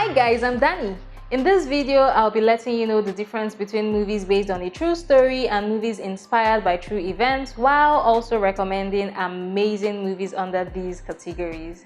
Hi guys, I'm Danny. In this video, I'll be letting you know the difference between movies based on a true story and movies inspired by true events, while also recommending amazing movies under these categories.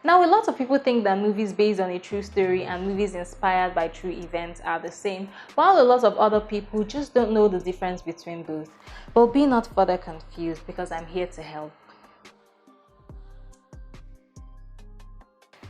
Now, a lot of people think that movies based on a true story and movies inspired by true events are the same, while a lot of other people just don't know the difference between both. But be not further confused, because I'm here to help.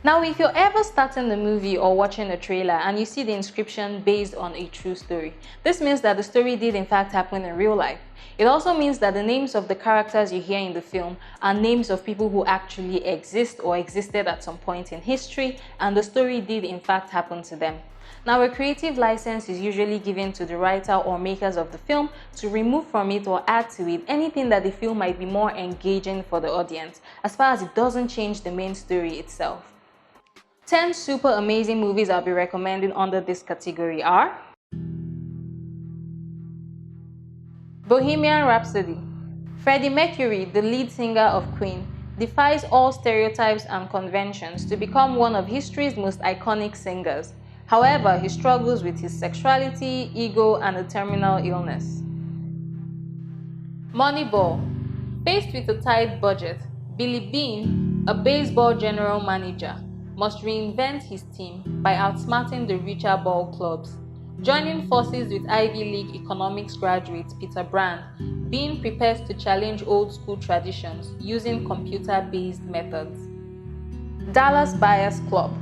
Now, if you're ever starting a movie or watching a trailer and you see the inscription based on a true story, this means that the story did in fact happen in real life. It also means that the names of the characters you hear in the film are names of people who actually exist or existed at some point in history, and the story did in fact happen to them. Now, a creative license is usually given to the writer or makers of the film to remove from it or add to it anything that they feel might be more engaging for the audience, as far as it doesn't change the main story itself. 10 super amazing movies I'll be recommending under this category are Bohemian Rhapsody. Freddie Mercury, the lead singer of Queen, defies all stereotypes and conventions to become one of history's most iconic singers. However, he struggles with his sexuality, ego, and a terminal illness. Moneyball. Faced with a tight budget, Billy Bean, a baseball general manager, must reinvent his team by outsmarting the richer ball clubs. Joining forces with Ivy League economics graduate Peter Brand, Bean prepares to challenge old school traditions using computer-based methods. Dallas Buyers Club.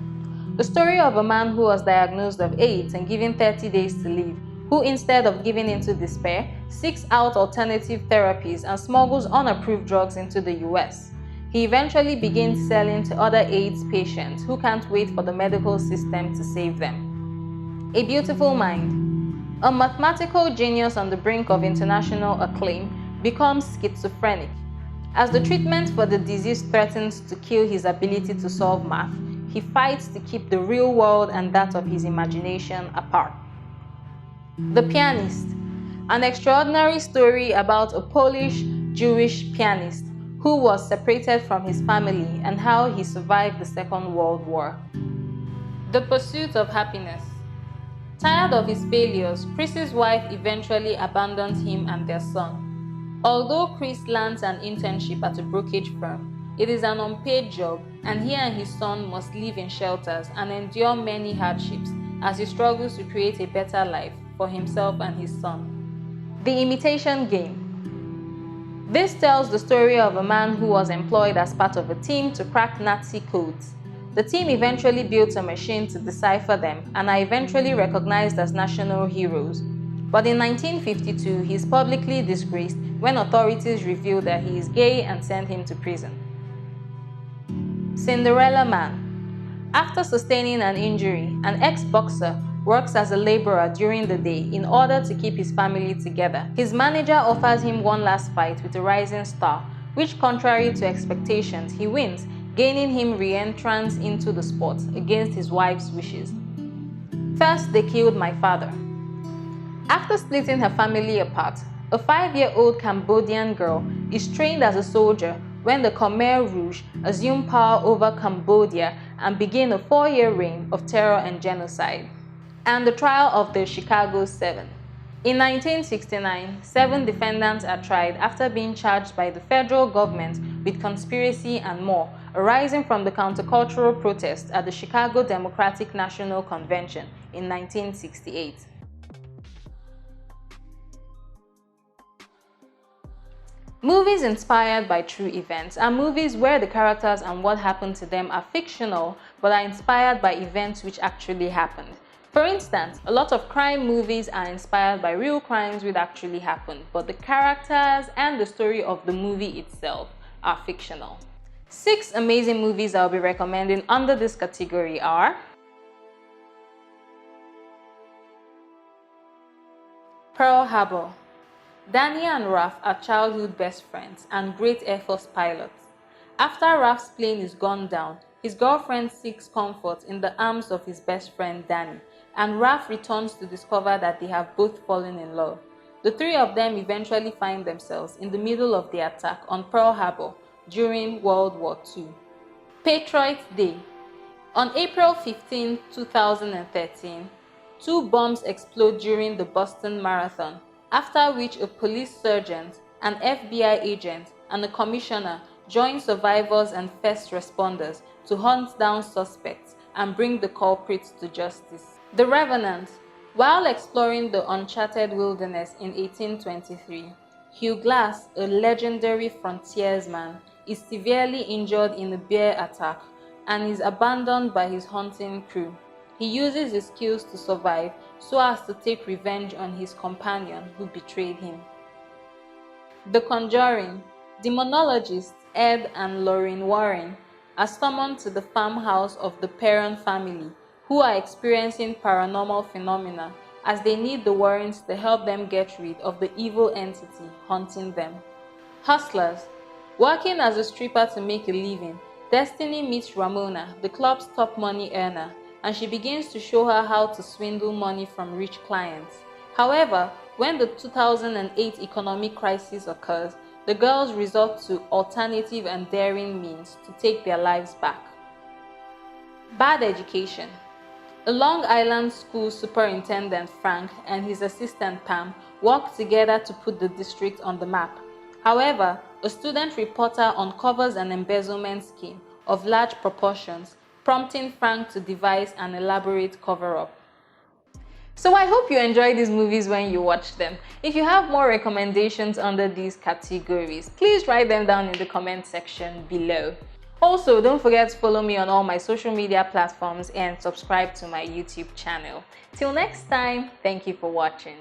The story of a man who was diagnosed of AIDS and given 30 days to live, who instead of giving into despair, seeks out alternative therapies and smuggles unapproved drugs into the US. He eventually begins selling to other AIDS patients who can't wait for the medical system to save them. A Beautiful Mind. A mathematical genius on the brink of international acclaim becomes schizophrenic. As the treatment for the disease threatens to kill his ability to solve math, he fights to keep the real world and that of his imagination apart. The Pianist. An extraordinary story about a Polish Jewish pianist who was separated from his family and how he survived the Second World War. The Pursuit of Happiness. Tired of his failures, Chris's wife eventually abandons him and their son. Although Chris lands an internship at a brokerage firm, it is an unpaid job, and he and his son must live in shelters and endure many hardships as he struggles to create a better life for himself and his son. The Imitation Game. This tells the story of a man who was employed as part of a team to crack Nazi codes. The team eventually built a machine to decipher them and are eventually recognized as national heroes. But in 1952, he is publicly disgraced when authorities reveal that he is gay and send him to prison. Cinderella Man. After sustaining an injury, an ex-boxer works as a laborer during the day in order to keep his family together. His manager offers him one last fight with a rising star, which, contrary to expectations, he wins, gaining him re-entrance into the sport against his wife's wishes. First, They Killed My Father. After splitting her family apart, a 5-year-old Cambodian girl is trained as a soldier when the Khmer Rouge assume power over Cambodia and begin a 4-year reign of terror and genocide. And the trial of the Chicago 7. In 1969, 7 defendants are tried after being charged by the federal government with conspiracy and more, arising from the countercultural protest at the Chicago Democratic National Convention in 1968. Movies inspired by true events are movies where the characters and what happened to them are fictional but are inspired by events which actually happened. For instance, a lot of crime movies are inspired by real crimes which actually happened, but the characters and the story of the movie itself are fictional. 6 amazing movies I'll be recommending under this category are Pearl Harbor. Danny and Ralph are childhood best friends and great Air Force pilots. After Ralph's plane is gunned down, his girlfriend seeks comfort in the arms of his best friend Danny, and Raph returns to discover that they have both fallen in love. The three of them eventually find themselves in the middle of the attack on Pearl Harbor during World War II. Patriot Day. On April 15, 2013, two bombs explode during the Boston Marathon, after which a police sergeant, an FBI agent, and a commissioner join survivors and first responders to hunt down suspects and bring the culprits to justice. The Revenant. While exploring the uncharted wilderness in 1823, Hugh Glass, a legendary frontiersman, is severely injured in a bear attack and is abandoned by his hunting crew. He uses his skills to survive so as to take revenge on his companion who betrayed him. The Conjuring. Demonologists Ed and Lorraine Warren are summoned to the farmhouse of the Perron family, who are experiencing paranormal phenomena as they need the Warrens to help them get rid of the evil entity haunting them. Hustlers. Working as a stripper to make a living, Destiny meets Ramona, the club's top money earner, and she begins to show her how to swindle money from rich clients. However, when the 2008 economic crisis occurs, the girls resort to alternative and daring means to take their lives back. Bad Education. A Long Island school superintendent, Frank, and his assistant, Pam, work together to put the district on the map. However, a student reporter uncovers an embezzlement scheme of large proportions, prompting Frank to devise an elaborate cover-up. So I hope you enjoy these movies when you watch them. If you have more recommendations under these categories, please write them down in the comment section below. Also, don't forget to follow me on all my social media platforms and subscribe to my YouTube channel. Till next time, thank you for watching.